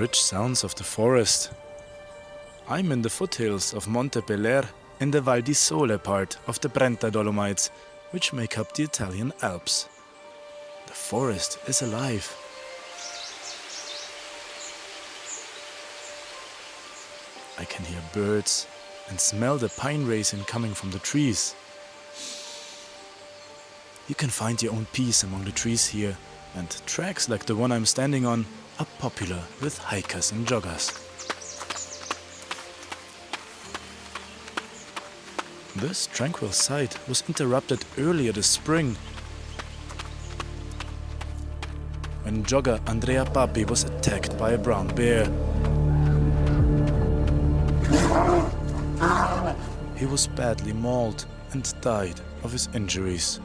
rich sounds of the forest. I'm in the foothills of Monte Pelare in the Val di Sole part of the Brenta Dolomites, which make up the Italian Alps. The forest is alive. I can hear birds and smell the pine resin coming from the trees. You can find your own peace among the trees here, and tracks like the one I'm standing on are popular with hikers and joggers. This tranquil sight was interrupted earlier this spring when jogger Andrea Papi was attacked by a brown bear. He was badly mauled and died of his injuries.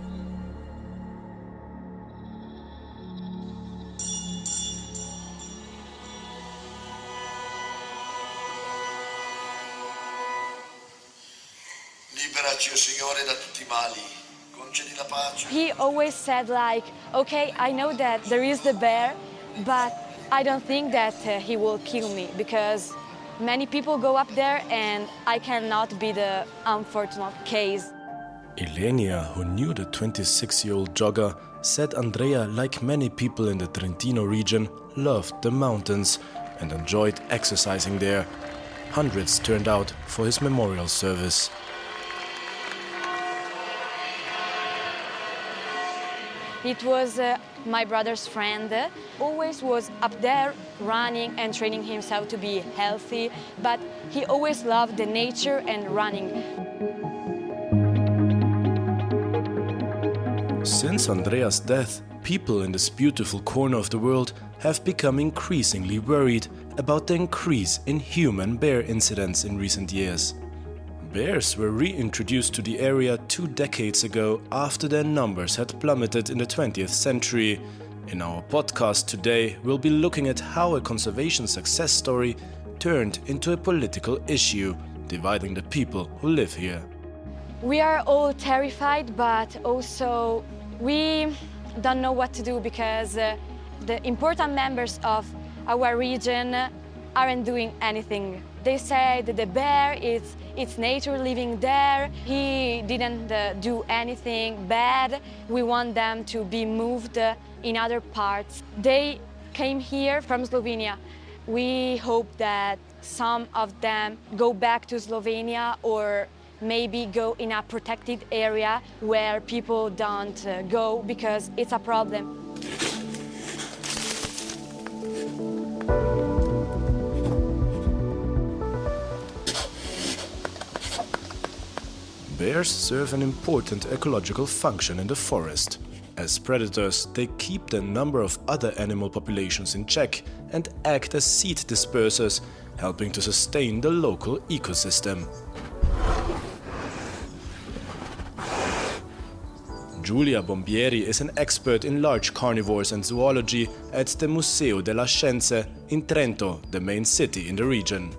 Liberaci, o Signore, da tutti i mali. Concedi la pace. He always said like, okay, I know that there is the bear, but I don't think that he will kill me because many people go up there and I cannot be the unfortunate case. Ilenia, who knew the 26-year-old jogger, said Andrea, like many people in the Trentino region, loved the mountains and enjoyed exercising there. Hundreds turned out for his memorial service. It was my brother's friend, always was up there running and training himself to be healthy, but he always loved the nature and running. Since Andrea's death, people in this beautiful corner of the world have become increasingly worried about the increase in human bear incidents in recent years. Bears were reintroduced to the area 2 decades ago after their numbers had plummeted in the 20th century. In our podcast today, we'll be looking at how a conservation success story turned into a political issue, dividing the people who live here. We are all terrified, but also we don't know what to do because the important members of our region aren't doing anything. They say that the bear it's nature living there. He didn't do anything bad. We want them to be moved in other parts. They came here from Slovenia. We hope that some of them go back to Slovenia or maybe go in a protected area where people don't go because it's a problem. Bears serve an important ecological function in the forest. As predators, they keep the number of other animal populations in check and act as seed dispersers, helping to sustain the local ecosystem. Giulia Bombieri is an expert in large carnivores and zoology at the Museo della Scienze in Trento, the main city in the region.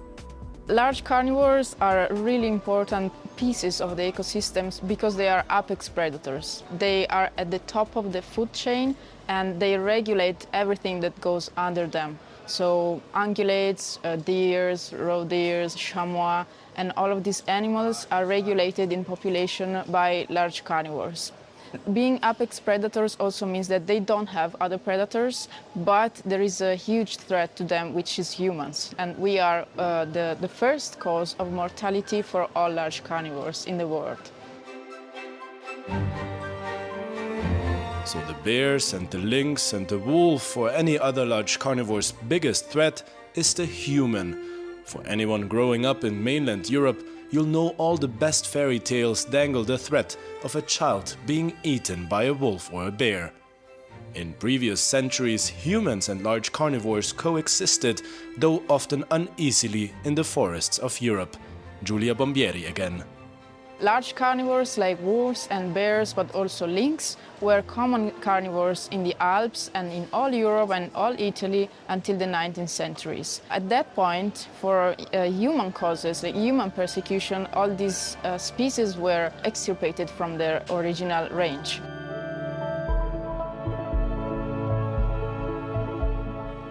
Large carnivores are really important pieces of the ecosystems because they are apex predators. They are at the top of the food chain and they regulate everything that goes under them. So ungulates, deers, roe deers, chamois, and all of these animals are regulated in population by large carnivores. Being apex predators also means that they don't have other predators, but there is a huge threat to them, which is humans. And we are the first cause of mortality for all large carnivores in the world. So the bears and the lynx and the wolf or any other large carnivore's biggest threat is the human. For anyone growing up in mainland Europe, you'll know all the best fairy tales dangle the threat of a child being eaten by a wolf or a bear. In previous centuries, humans and large carnivores coexisted, though often uneasily, in the forests of Europe. Giulia Bombieri again. Large carnivores like wolves and bears, but also lynx, were common carnivores in the Alps and in all Europe and all Italy until the 19th centuries. At that point, for human causes, like human persecution, all these species were extirpated from their original range.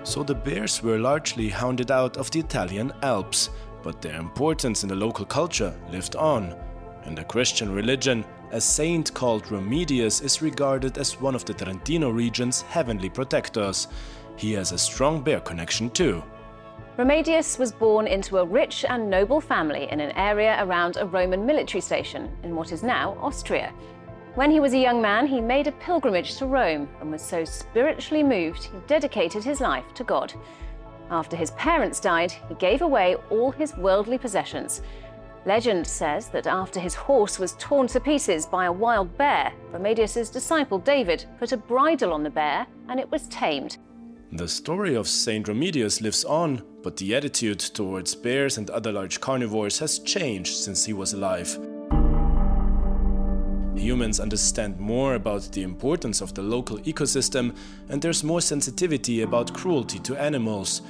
So the bears were largely hounded out of the Italian Alps, but their importance in the local culture lived on. In the Christian religion, a saint called Remedius is regarded as one of the Trentino region's heavenly protectors. He has a strong bear connection too. Remedius was born into a rich and noble family in an area around a Roman military station in what is now Austria. When he was a young man, he made a pilgrimage to Rome and was so spiritually moved, he dedicated his life to God. After his parents died, he gave away all his worldly possessions. Legend says that after his horse was torn to pieces by a wild bear, Remedius's disciple David put a bridle on the bear and it was tamed. The story of Saint Remedius lives on, but the attitude towards bears and other large carnivores has changed since he was alive. Humans understand more about the importance of the local ecosystem, and there's more sensitivity about cruelty to animals.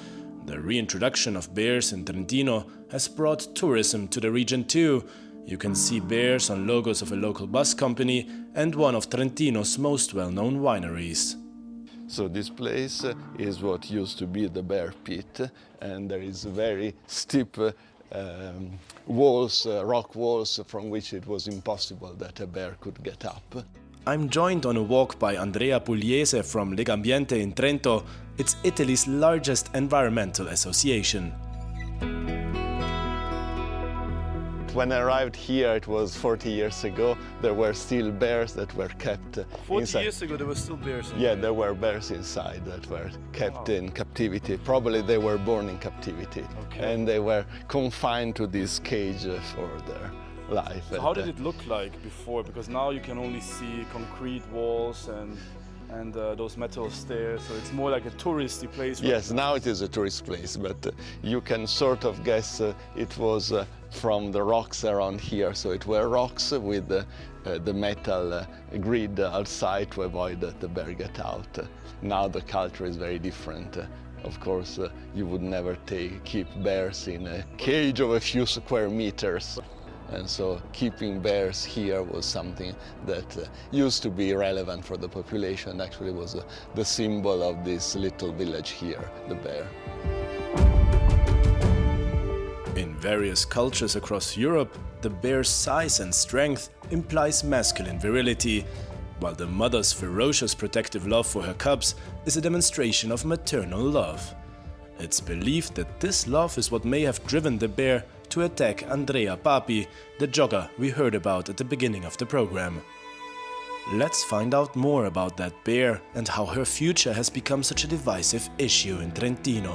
The reintroduction of bears in Trentino has brought tourism to the region too. You can see bears on logos of a local bus company and one of Trentino's most well-known wineries. So this place is what used to be the bear pit, and there is very steep walls, rock walls, from which it was impossible that a bear could get up. I'm joined on a walk by Andrea Pugliese from Legambiente in Trento. It's Italy's largest environmental association. When I arrived here, it was 40 years ago, there were still bears that were kept 40 inside. years ago there were still bears in Yeah, there were bears inside that were kept in captivity. Probably they were born in captivity. Okay. And they were confined to this cage for their life. So how did it look like before? Because now you can only see concrete walls and those metal stairs, so it's more like a touristy place. Yes, now it is a tourist place, but you can sort of guess it was from the rocks around here. So it were rocks with the metal grid outside to avoid that the bear get out. Now the culture is very different. Of course, you would never keep bears in a cage of a few square meters. And so keeping bears here was something that used to be relevant for the population. Actually was the symbol of this little village here, the bear. In various cultures across Europe, the bear's size and strength implies masculine virility, while the mother's ferocious protective love for her cubs is a demonstration of maternal love. It's believed that this love is what may have driven the bear to attack Andrea Papi, the jogger we heard about at the beginning of the program. Let's find out more about that bear and how her future has become such a divisive issue in Trentino.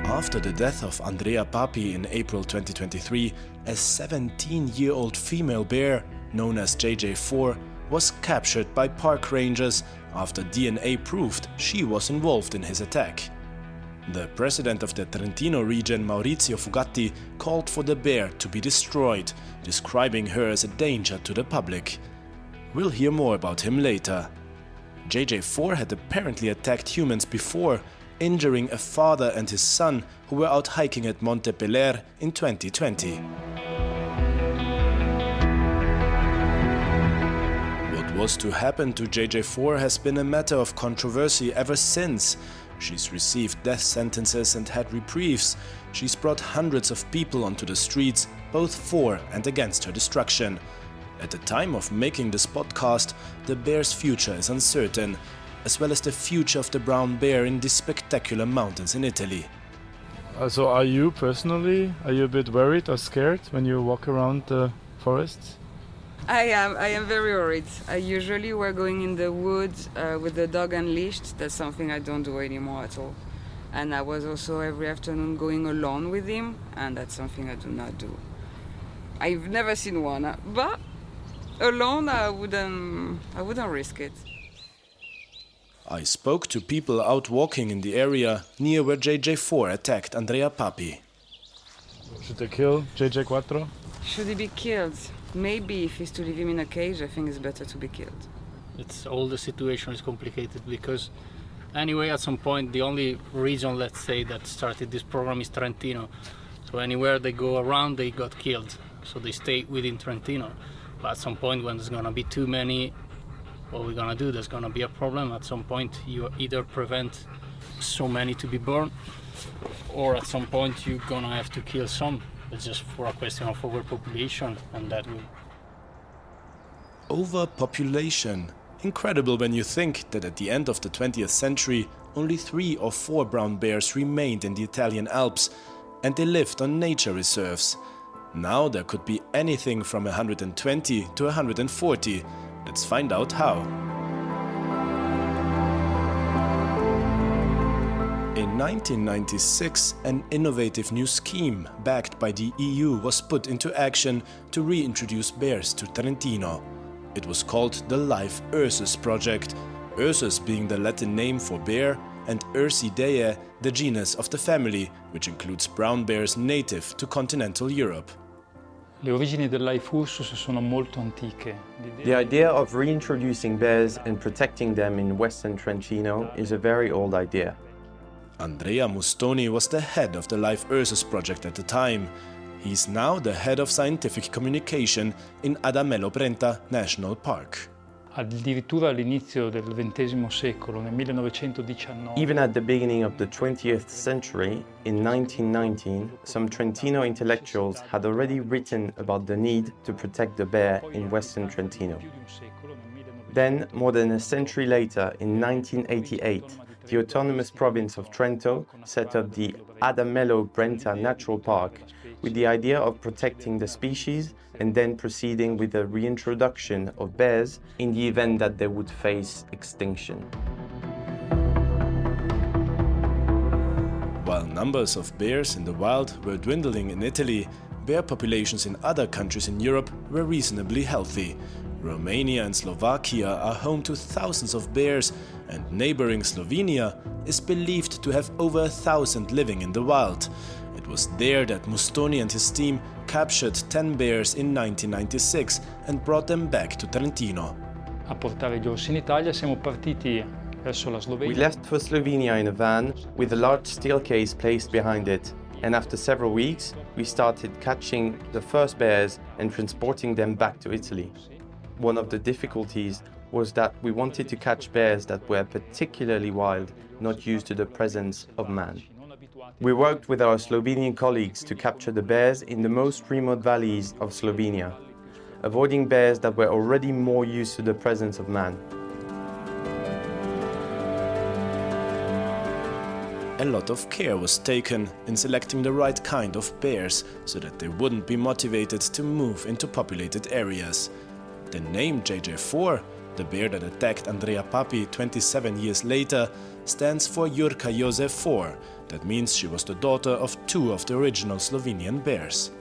After the death of Andrea Papi in April 2023, a 17-year-old female bear, known as JJ4, was captured by park rangers after DNA proved she was involved in his attack. The president of the Trentino region, Maurizio Fugatti, called for the bear to be destroyed, describing her as a danger to the public. We'll hear more about him later. JJ4 had apparently attacked humans before, injuring a father and his son who were out hiking at Monte Peler in 2020. What was to happen to JJ4 has been a matter of controversy ever since. She's received death sentences and had reprieves. She's brought hundreds of people onto the streets, both for and against her destruction. At the time of making this podcast, the bear's future is uncertain, as well as the future of the brown bear in these spectacular mountains in Italy. So are you personally, are you a bit worried or scared when you walk around the forests? I am very worried. I usually were going in the woods with the dog unleashed. That's something I don't do anymore at all. And I was also every afternoon going alone with him, and that's something I do not do. I've never seen one, but alone I wouldn't risk it. I spoke to people out walking in the area near where JJ4 attacked Andrea Papi. Should they kill JJ4? Should he be killed? Maybe if he's to leave him in a cage, I think it's better to be killed. It's all the situation is complicated because anyway, at some point, the only region, let's say, that started this program is Trentino. So anywhere they go around, they got killed. So they stay within Trentino. But at some point, when there's gonna be too many, what we're gonna do? There's gonna be a problem. At some point, you either prevent so many to be born, or at some point you're gonna have to kill some. It's just for a question of overpopulation, and that will... Overpopulation. Incredible when you think that at the end of the 20th century, only 3 or 4 brown bears remained in the Italian Alps, and they lived on nature reserves. Now there could be anything from 120 to 140. Let's find out how. In 1996, an innovative new scheme backed by the EU was put into action to reintroduce bears to Trentino. It was called the Live Ursus project, Ursus being the Latin name for bear and Ursidae the genus of the family, which includes brown bears native to continental Europe. Le origini del Live Ursus sono molto antiche. The idea of reintroducing bears and protecting them in Western Trentino is a very old idea. Andrea Mustoni was the head of the Live Ursus project at the time. He's now the head of scientific communication in Adamello Brenta National Park. Addirittura all'inizio del XX secolo, nel 1919. Even at the beginning of the 20th century, in 1919, some Trentino intellectuals had already written about the need to protect the bear in Western Trentino. Then, more than a century later, in 1988, the autonomous province of Trento set up the Adamello Brenta Natural Park with the idea of protecting the species and then proceeding with the reintroduction of bears in the event that they would face extinction. While numbers of bears in the wild were dwindling in Italy, bear populations in other countries in Europe were reasonably healthy. Romania and Slovakia are home to thousands of bears, and neighboring Slovenia is believed to have over 1,000 living in the wild. It was there that Mustoni and his team captured 10 bears in 1996 and brought them back to Trentino. A portare gli orsi in Italia siamo partiti verso la Slovenia. We left for Slovenia in a van with a large steel case placed behind it, and after several weeks we started catching the first bears and transporting them back to Italy. One of the difficulties was that we wanted to catch bears that were particularly wild, not used to the presence of man. We worked with our Slovenian colleagues to capture the bears in the most remote valleys of Slovenia, avoiding bears that were already more used to the presence of man. A lot of care was taken in selecting the right kind of bears so that they wouldn't be motivated to move into populated areas. The name JJ4, the bear that attacked Andrea Papi 27 years later, stands for Jurka Josef 4. That means she was the daughter of 2 of the original Slovenian bears.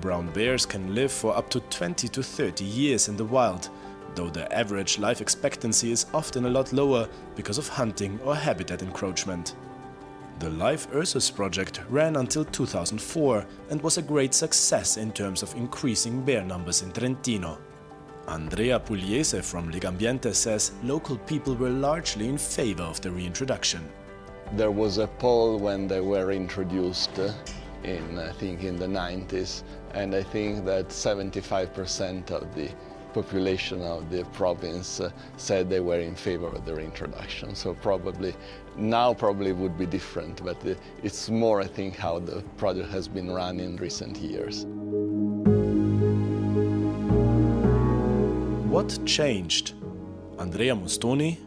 Brown bears can live for up to 20 to 30 years in the wild, though their average life expectancy is often a lot lower because of hunting or habitat encroachment. The Live Ursus project ran until 2004 and was a great success in terms of increasing bear numbers in Trentino. Andrea Pugliese from Legambiente says local people were largely in favor of the reintroduction. There was a poll when they were introduced I think in the 90s, and I think that 75% of the population of the province said they were in favor of the reintroduction. So now probably would be different, but it's more, I think, how the project has been run in recent years. What changed? Andrea Mustoni?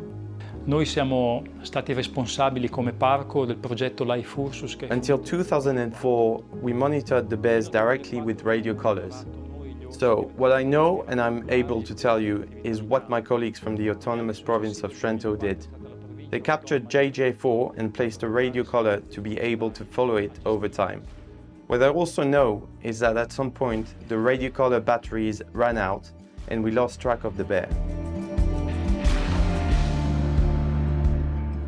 Noi siamo stati responsabili come parco del progetto Live Ursus. Until 2004, we monitored the bears directly with radio collars. So, what I know and I'm able to tell you is what my colleagues from the autonomous province of Trento did. They captured JJ4 and placed a radio collar to be able to follow it over time. What I also know is that at some point the radio collar batteries ran out and we lost track of the bear.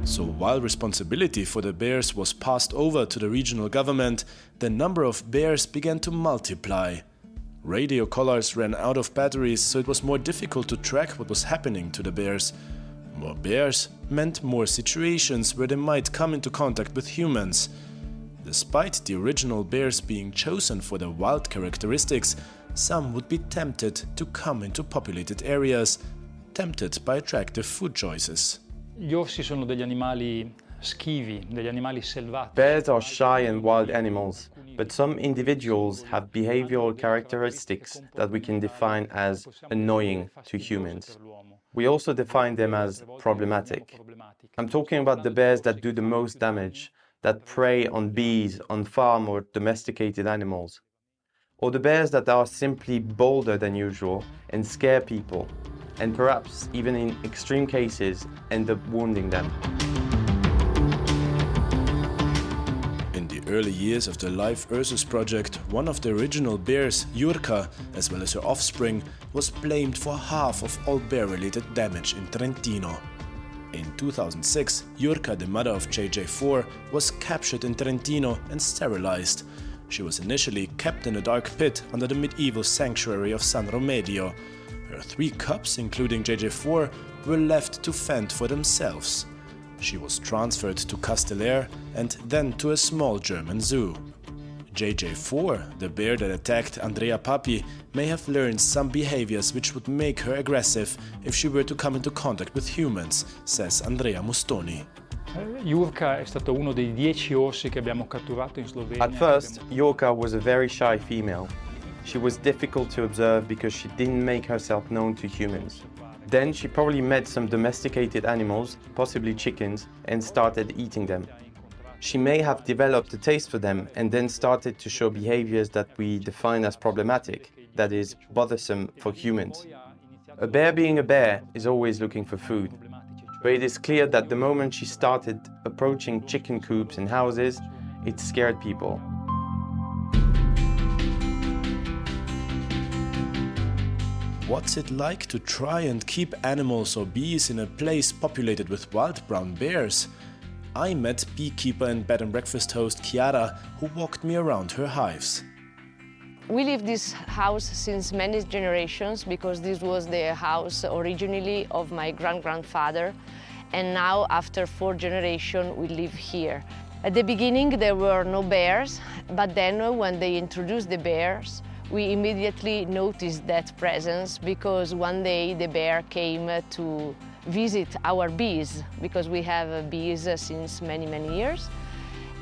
So while responsibility for the bears was passed over to the regional government, the number of bears began to multiply. Radio collars ran out of batteries, so it was more difficult to track what was happening to the bears. More bears meant more situations where they might come into contact with humans. Despite the original bears being chosen for their wild characteristics, some would be tempted to come into populated areas, tempted by attractive food choices. Gli orsi sono degli animali schivi, degli animali selvatici. Bears are shy and wild animals, but some individuals have behavioral characteristics that we can define as annoying to humans. We also define them as problematic. I'm talking about the bears that do the most damage, that prey on bees, on farm or domesticated animals. Or the bears that are simply bolder than usual and scare people, and perhaps even in extreme cases end up wounding them. In the early years of the Live Ursus project, one of the original bears, Jurka, as well as her offspring, was blamed for half of all bear-related damage in Trentino. In 2006, Jurka, the mother of JJ4, was captured in Trentino and sterilized. She was initially kept in a dark pit under the medieval sanctuary of San Romedio. Her 3 cubs, including JJ4, were left to fend for themselves. She was transferred to Castellare and then to a small German zoo. JJ4, the bear that attacked Andrea Papi, may have learned some behaviors which would make her aggressive if she were to come into contact with humans, says Andrea Mustoni. Jurka è stato uno dei 10 orsi che abbiamo catturato in Slovenia. At first, Jurka was a very shy female. She was difficult to observe because she didn't make herself known to humans. Then she probably met some domesticated animals, possibly chickens, and started eating them. She may have developed a taste for them and then started to show behaviors that we define as problematic, that is, bothersome for humans. A bear being a bear is always looking for food. But it is clear that the moment she started approaching chicken coops and houses, it scared people. What's it like to try and keep animals or bees in a place populated with wild brown bears? I met beekeeper and bed and breakfast host Chiara, who walked me around her hives. We live this house since many generations because this was the house originally of my grandfather, and now after 4 generations we live here. At the beginning there were no bears, but then when they introduced the bears, we immediately noticed that presence because one day the bear came to visit our bees, because we have bees since many years,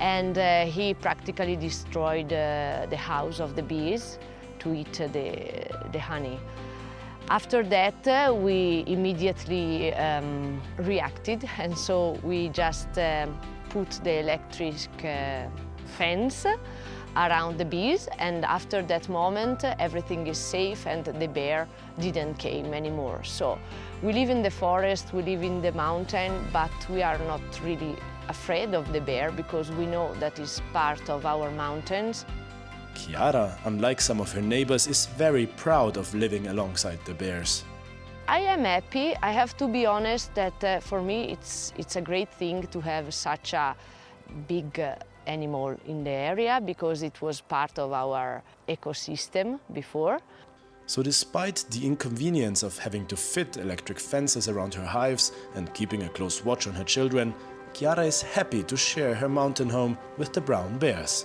and he practically destroyed the house of the bees to eat the honey. After that we immediately reacted, and so we just put the electric fence around the bees, and after that moment everything is safe and the bear didn't come anymore. So we live in the forest, we live in the mountain, but we are not really afraid of the bear because we know that is part of our mountains. Chiara, unlike some of her neighbors, is very proud of living alongside the bears. I am happy. I have to be honest that for me it's a great thing to have such a big animal in the area because it was part of our ecosystem before. So despite the inconvenience of having to fit electric fences around her hives and keeping a close watch on her children, Chiara is happy to share her mountain home with the brown bears.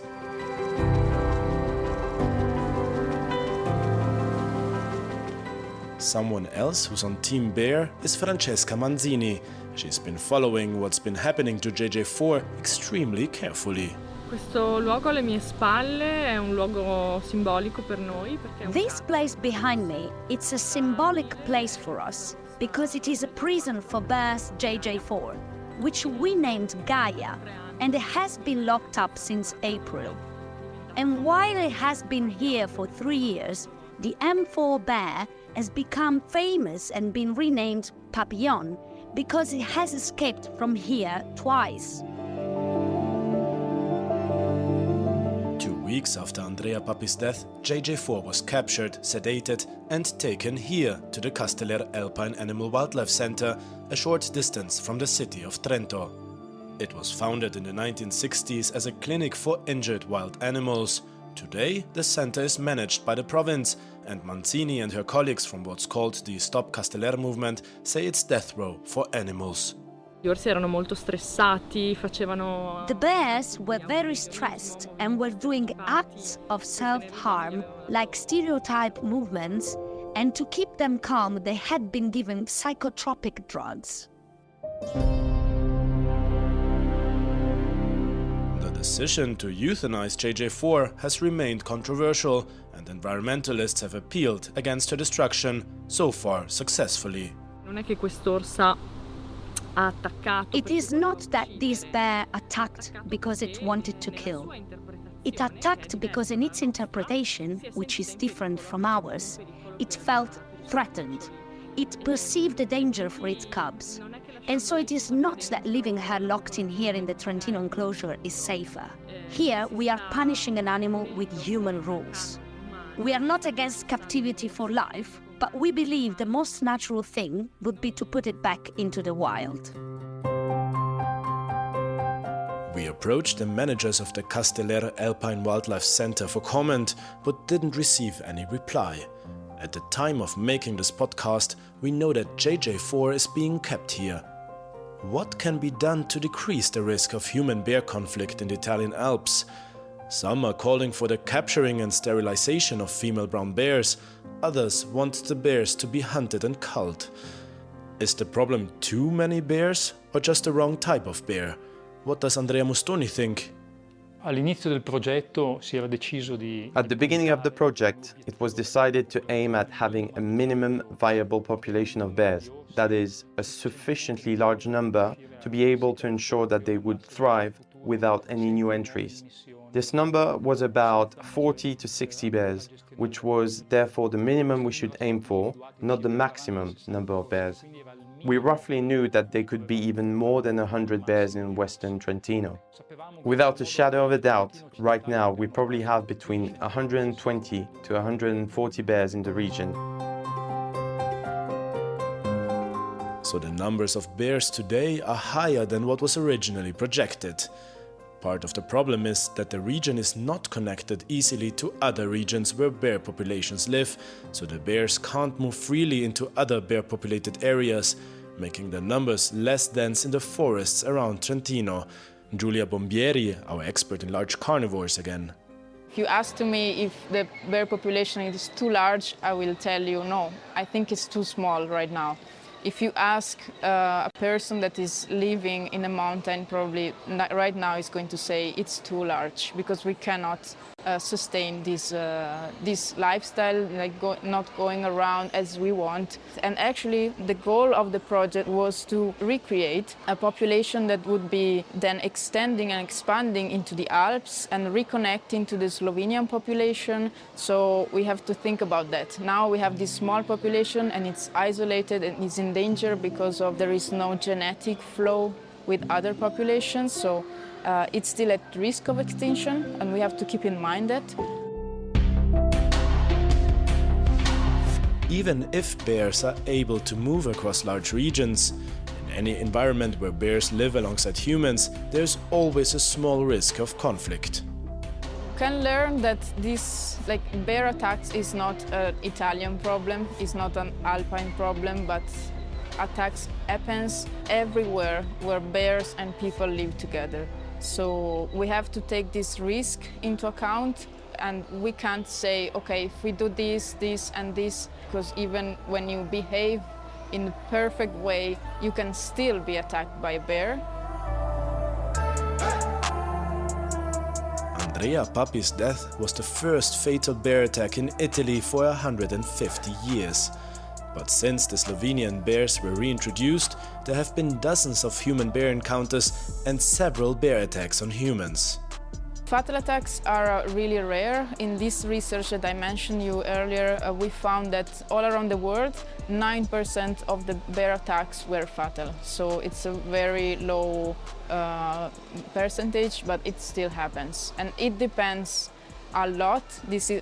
Someone else who's on Team Bear is Francesca Manzini. She's been following what's been happening to JJ4 extremely carefully. Questo luogo alle mie spalle è un luogo simbolico per noi. This place behind me, it's a symbolic place for us because it is a prison for bears JJ4, which we named Gaia, and it has been locked up since April. And while it has been here for 3 years, the M4 bear has become famous and been renamed Papillon because it has escaped from here twice. 2 weeks after Andrea Papi's death, JJ4 was captured, sedated, and taken here to the Castellare Alpine Animal Wildlife Center, a short distance from the city of Trento. It was founded in the 1960s as a clinic for injured wild animals. Today, the center is managed by the province, and Manzini and her colleagues from what's called the Stop Castellare movement say it's death row for animals. Gli orsi erano molto stressati, facevano... The bears were very stressed and were doing acts of self-harm, like stereotype movements, and to keep them calm, they had been given psychotropic drugs. The decision to euthanize JJ4 has remained controversial, and environmentalists have appealed against her destruction, so far successfully. Non è che quest'orsa ha attaccato. It is not that this bear attacked because it wanted to kill. It attacked because in its interpretation, which is different from ours, it felt threatened. It perceived a danger for its cubs. And so it is not that leaving her locked in here in the Trentino enclosure is safer. Here we are punishing an animal with human rules. We are not against captivity for life, but we believe the most natural thing would be to put it back into the wild. We approached the managers of the Casteller Alpine Wildlife Center for comment, but didn't receive any reply. At the time of making this podcast, we know that JJ4 is being kept here. What can be done to decrease the risk of human-bear conflict in the Italian Alps? Some are calling for the capturing and sterilization of female brown bears, others want the bears to be hunted and culled. Is the problem too many bears or just the wrong type of bear? What does Andrea Mustoni think? All'inizio del progetto si era deciso di... At the beginning of the project, it was decided to aim at having a minimum viable population of bears, that is, a sufficiently large number to be able to ensure that they would thrive without any new entries. This number was about 40 to 60 bears, which was therefore the minimum we should aim for, not the maximum number of bears. We roughly knew that there could be even more than 100 bears in Western Trentino. Without a shadow of a doubt, right now we probably have between 120 to 140 bears in the region. So the numbers of bears today are higher than what was originally projected. Part of the problem is that the region is not connected easily to other regions where bear populations live, so the bears can't move freely into other bear-populated areas, making the numbers less dense in the forests around Trentino. Giulia Bombieri, our expert in large carnivores again. If you ask to me if the bear population is too large, I will tell you no. I think it's too small right now. If you ask a person that is living in a mountain, probably right now is going to say it's too large because we cannot sustain this lifestyle, like not going around as we want. And actually, the goal of the project was to recreate a population that would be then extending and expanding into the Alps and reconnecting to the Slovenian population. So we have to think about that. Now we have this small population and it's isolated and it's in danger because there is no genetic flow with other populations. So it's still at risk of extinction, and we have to keep in mind that. Even if bears are able to move across large regions, in any environment where bears live alongside humans, there's always a small risk of conflict. You can learn that this, bear attacks is not an Italian problem, it's not an Alpine problem, but attacks happens everywhere where bears and people live together. So we have to take this risk into account, and we can't say, okay, if we do this, this and this, because even when you behave in a perfect way, you can still be attacked by a bear. Andrea Papi's death was the first fatal bear attack in Italy for 150 years. But since the Slovenian bears were reintroduced, there have been dozens of human-bear encounters and several bear attacks on humans. Fatal attacks are really rare. In this research that I mentioned you earlier, we found that all around the world, 9% of the bear attacks were fatal. So it's a very low percentage, but it still happens. And it depends a lot.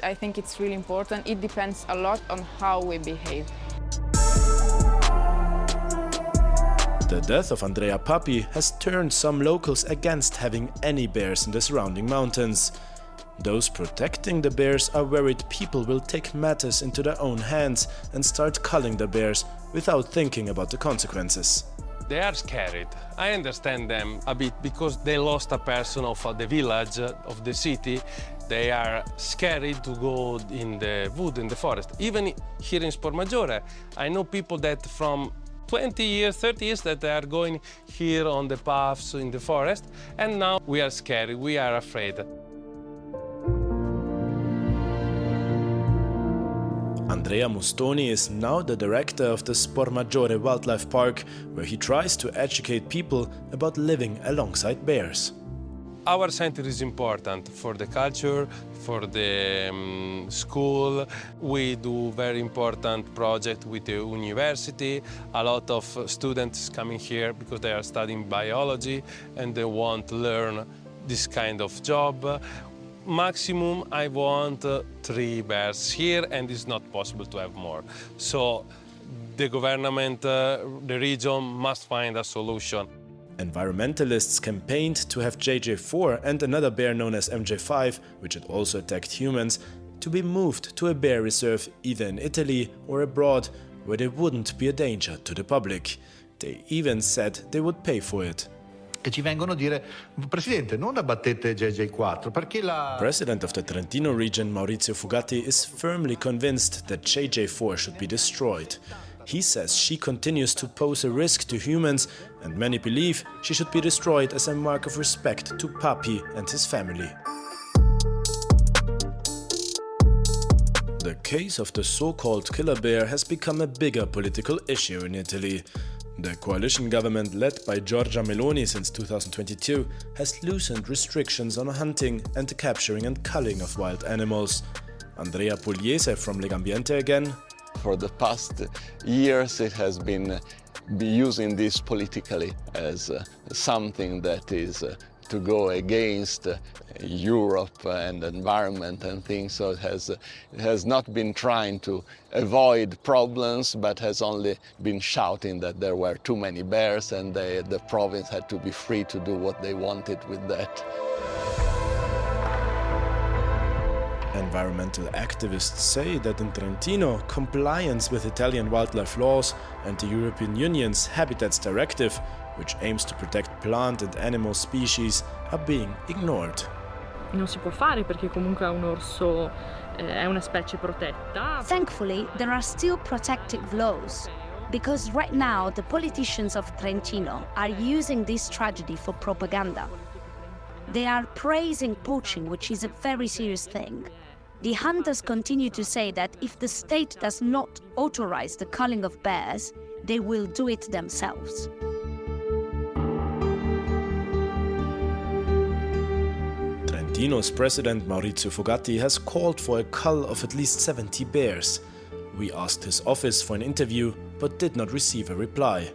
I think it's really important. It depends a lot on how we behave. The death of Andrea Papi has turned some locals against having any bears in the surrounding mountains. Those protecting the bears are worried people will take matters into their own hands and start culling the bears without thinking about the consequences. They are scared. I understand them a bit because they lost a person of the village, of the city, They are scared to go in the wood, in the forest. Even here in Spormaggiore, I know people that from 20 years, 30 years that they are going here on the paths in the forest, and now we are scared, we are afraid. Andrea Mustoni is now the director of the Spormaggiore Wildlife Park, where he tries to educate people about living alongside bears. Our center is important for the culture, for the school. We do very important project with the university. A lot of students coming here because they are studying biology and they want to learn this kind of job. Maximum, I want 3 bears here, and it's not possible to have more. So the government, the region must find a solution. Environmentalists campaigned to have JJ4 and another bear known as MJ5, which had also attacked humans, to be moved to a bear reserve either in Italy or abroad, where they wouldn't be a danger to the public. They even said they would pay for it. Che ci vengono a dire, Presidente, non abbattete JJ4, perché la... President of the Trentino region, Maurizio Fugatti, is firmly convinced that JJ4 should be destroyed. He says she continues to pose a risk to humans, and many believe she should be destroyed as a mark of respect to Papi and his family. The case of the so-called killer bear has become a bigger political issue in Italy. The coalition government led by Giorgia Meloni since 2022 has loosened restrictions on hunting and the capturing and culling of wild animals. Andrea Pugliese from Legambiente again. For the past years, it has been using this politically as something that is to go against Europe and environment and things. So it has not been trying to avoid problems, but has only been shouting that there were too many bears and the province had to be free to do what they wanted with that. Environmental activists say that in Trentino, compliance with Italian wildlife laws and the European Union's Habitats Directive, which aims to protect plant and animal species, are being ignored. Non si può fare perché comunque un orso è una specie protetta. Thankfully, there are still protective laws, because right now the politicians of Trentino are using this tragedy for propaganda. They are praising poaching, which is a very serious thing. The hunters continue to say that if the state does not authorize the culling of bears, they will do it themselves. Trentino's president Maurizio Fugatti has called for a cull of at least 70 bears. We asked his office for an interview, but did not receive a reply.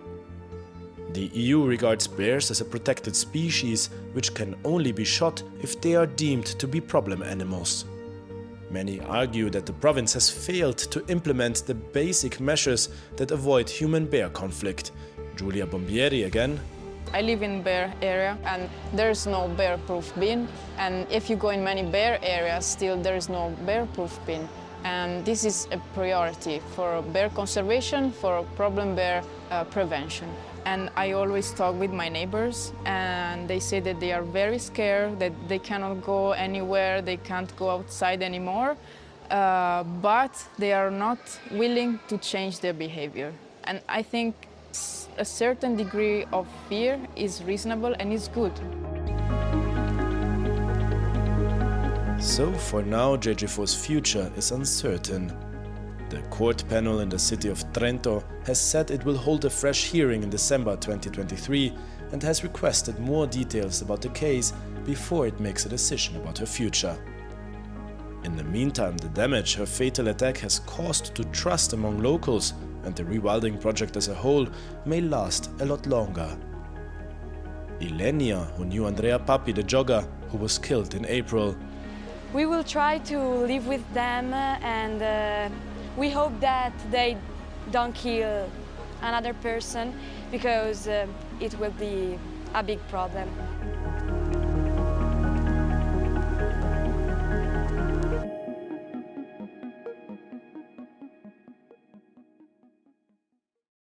The EU regards bears as a protected species, which can only be shot if they are deemed to be problem animals. Many argue that the province has failed to implement the basic measures that avoid human-bear conflict. Giulia Bombieri again. I live in bear area and there's no bear-proof bin, and if you go in many bear areas, still there is no bear-proof bin. And this is a priority for bear conservation, for problem bear prevention. And I always talk with my neighbors, and they say that they are very scared, that they cannot go anywhere, they can't go outside anymore, but they are not willing to change their behavior. And I think a certain degree of fear is reasonable and is good. So for now, JJ4's future is uncertain. The court panel in the city of Trento has said it will hold a fresh hearing in December 2023 and has requested more details about the case before it makes a decision about her future. In the meantime, the damage her fatal attack has caused to trust among locals and the rewilding project as a whole may last a lot longer. Ilenia, who knew Andrea Papi, the jogger, who was killed in April. We will try to live with them, and we hope that they don't kill another person, because it will be a big problem.